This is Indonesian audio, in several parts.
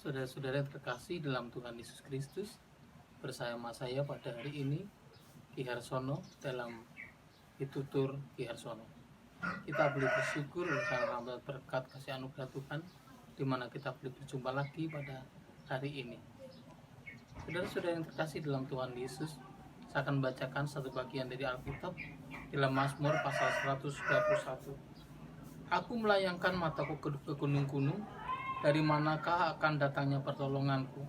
Saudara-saudara yang terkasih dalam Tuhan Yesus Kristus, bersama saya pada hari ini, Ki Harsono, dalam Pitutur Ki Harsono. Kita boleh bersyukur karena berkat kasih anugerah Tuhan, di mana kita boleh berjumpa lagi pada hari ini. Saudara-saudara yang terkasih dalam Tuhan Yesus, saya akan membacakan satu bagian dari Alkitab dalam Mazmur pasal 121. Aku melayangkan mataku ke gunung-gunung, dari manakah akan datangnya pertolonganku?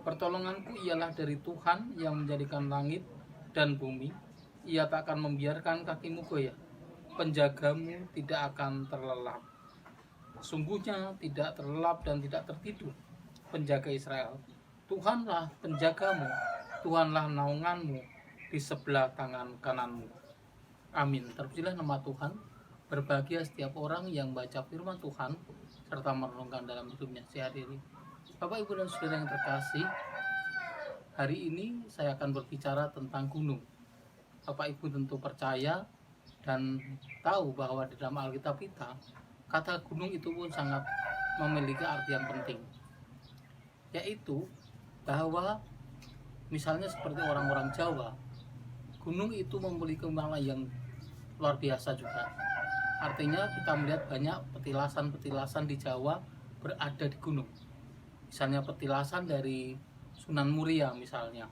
Pertolonganku ialah dari Tuhan yang menjadikan langit dan bumi. Ia tak akan membiarkan kakimu goyah. Penjagamu tidak akan terlelap. Sungguhnya tidak terlelap dan tidak tertidur penjaga Israel. Tuhanlah penjagamu, Tuhanlah naunganmu di sebelah tangan kananmu. Amin. Terpujilah nama Tuhan. Berbahagia setiap orang yang baca firman Tuhan serta merenungkan dalam hidupnya sehari-hari. Bapak, Ibu, dan Saudara yang terkasih, hari ini saya akan berbicara tentang gunung. Bapak, Ibu tentu percaya dan tahu bahwa di dalam Alkitab kita, kata gunung itu pun sangat memiliki arti yang penting, yaitu bahwa misalnya seperti orang-orang Jawa, gunung itu memiliki makna yang luar biasa juga. Artinya kita melihat banyak petilasan-petilasan di Jawa berada di gunung. Misalnya petilasan dari Sunan Muria misalnya.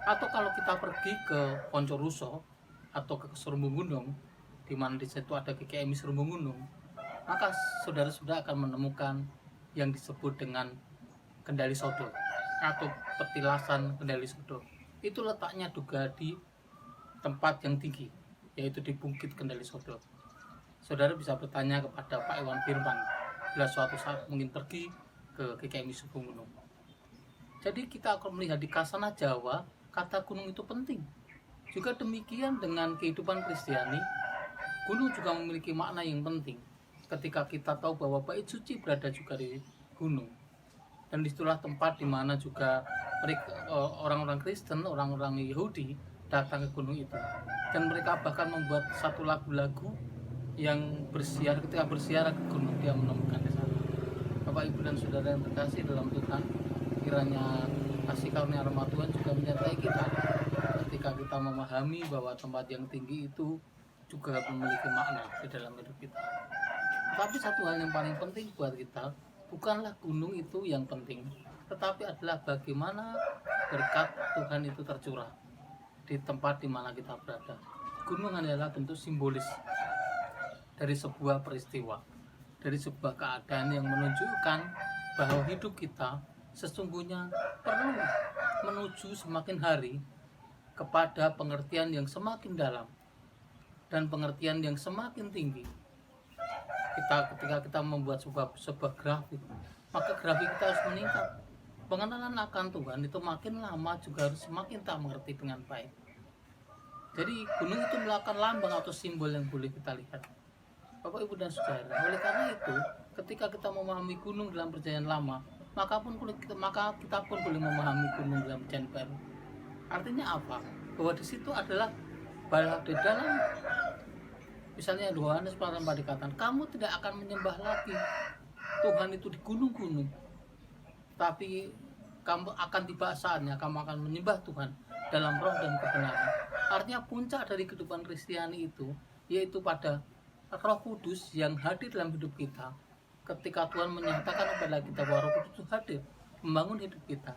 Atau kalau kita pergi ke Poncoruso atau ke Serumbung Gunung, di mana di situ ada GKMI Serumbung Gunung, maka saudara-saudara akan menemukan yang disebut dengan Kendali Sodo atau petilasan Kendali Sodo. Itu letaknya juga di tempat yang tinggi, yaitu di Bukit Kendali Sodo. Saudara bisa bertanya kepada Pak Iwan Firman bila suatu saat mungkin pergi ke GKMI Serumbung Gunung. Jadi kita akan melihat di Kasana Jawa, kata gunung itu penting. Juga demikian dengan kehidupan Kristiani, gunung juga memiliki makna yang penting. Ketika kita tahu bahwa Bait Suci berada juga di gunung, dan disitulah tempat di mana juga mereka, orang-orang Kristen, orang-orang Yahudi datang ke gunung itu, dan mereka bahkan membuat satu lagu-lagu yang ketika bersiar ke gunung dia menemukan di sana. Bapak, Ibu, dan Saudara yang terkasih dalam Tuhan, kiranya kasih karunia rahmat Tuhan juga menyertai kita ketika kita memahami bahwa tempat yang tinggi itu juga memiliki makna di dalam hidup kita. Tapi satu hal yang paling penting buat kita, bukanlah gunung itu yang penting, tetapi adalah bagaimana berkat Tuhan itu tercurah di tempat di mana kita berada. Gunung adalah bentuk simbolis dari sebuah peristiwa, dari sebuah keadaan yang menunjukkan bahwa hidup kita sesungguhnya perlu menuju semakin hari kepada pengertian yang semakin dalam dan pengertian yang semakin tinggi. Ketika kita membuat sebuah grafik, maka grafik kita harus meningkat. Pengenalan akan Tuhan itu makin lama juga harus semakin tak mengerti dengan baik. Jadi gunung itu melakukan lambang atau simbol yang boleh kita lihat. Bapak, Ibu, dan Saudara, oleh karena itu ketika kita memahami gunung dalam perjanjian lama, maka kita pun boleh memahami gunung dalam perjanjian baru. Artinya apa? Bahwa di situ adalah di dalam, misalnya Yohanes pasal 4 dikatakan, kamu tidak akan menyembah lagi Tuhan itu di gunung-gunung, tapi kamu akan tiba saatnya kamu akan menyembah Tuhan dalam roh dan kebenaran. Artinya puncak dari kehidupan Kristiani itu yaitu pada Roh Kudus yang hadir dalam hidup kita. Ketika Tuhan menyatakan kepada kita bahwa Roh Kudus itu hadir membangun hidup kita.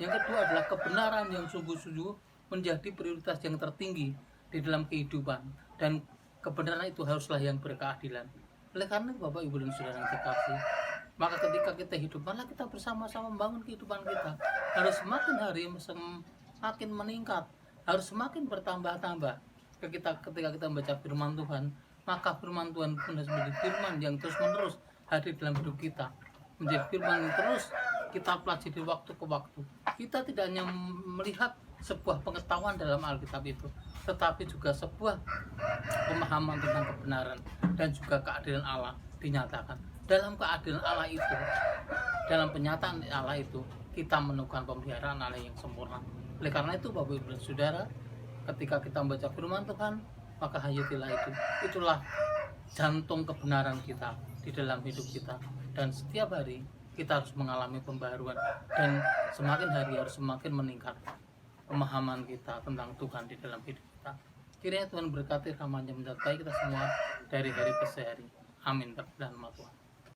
Yang kedua adalah kebenaran yang sungguh-sungguh menjadi prioritas yang tertinggi di dalam kehidupan, dan kebenaran itu haruslah yang berkeadilan. Oleh karena Bapak, Ibu, dan Saudara yang terkasih, maka ketika kita hidup, malah kita bersama-sama membangun kehidupan kita harus semakin hari semakin meningkat, harus semakin bertambah-tambah. Ketika kita membaca firman Tuhan, maka firman Tuhan pun harus menjadi firman yang terus-menerus hadir dalam hidup kita, menjadi firman yang terus kita pelajari waktu ke waktu. Kita tidak hanya melihat sebuah pengetahuan dalam Alkitab itu, tetapi juga sebuah pemahaman tentang kebenaran dan juga keadilan Allah dinyatakan. Dalam keadilan Allah itu, dalam penyataan Allah itu, kita menemukan pemeliharaan Allah yang sempurna. Oleh karena itu Bapak, Ibu, dan Saudara, ketika kita membaca firman Tuhan, maka hayatilah itulah jantung kebenaran kita di dalam hidup kita. Dan setiap hari kita harus mengalami pembaharuan, dan semakin hari harus semakin meningkat pemahaman kita tentang Tuhan di dalam hidup kita. Kiranya Tuhan berkati, rahmat-Nya menyertai kita semua dari hari ke hari. Amin. Berkenan nama Tuhan.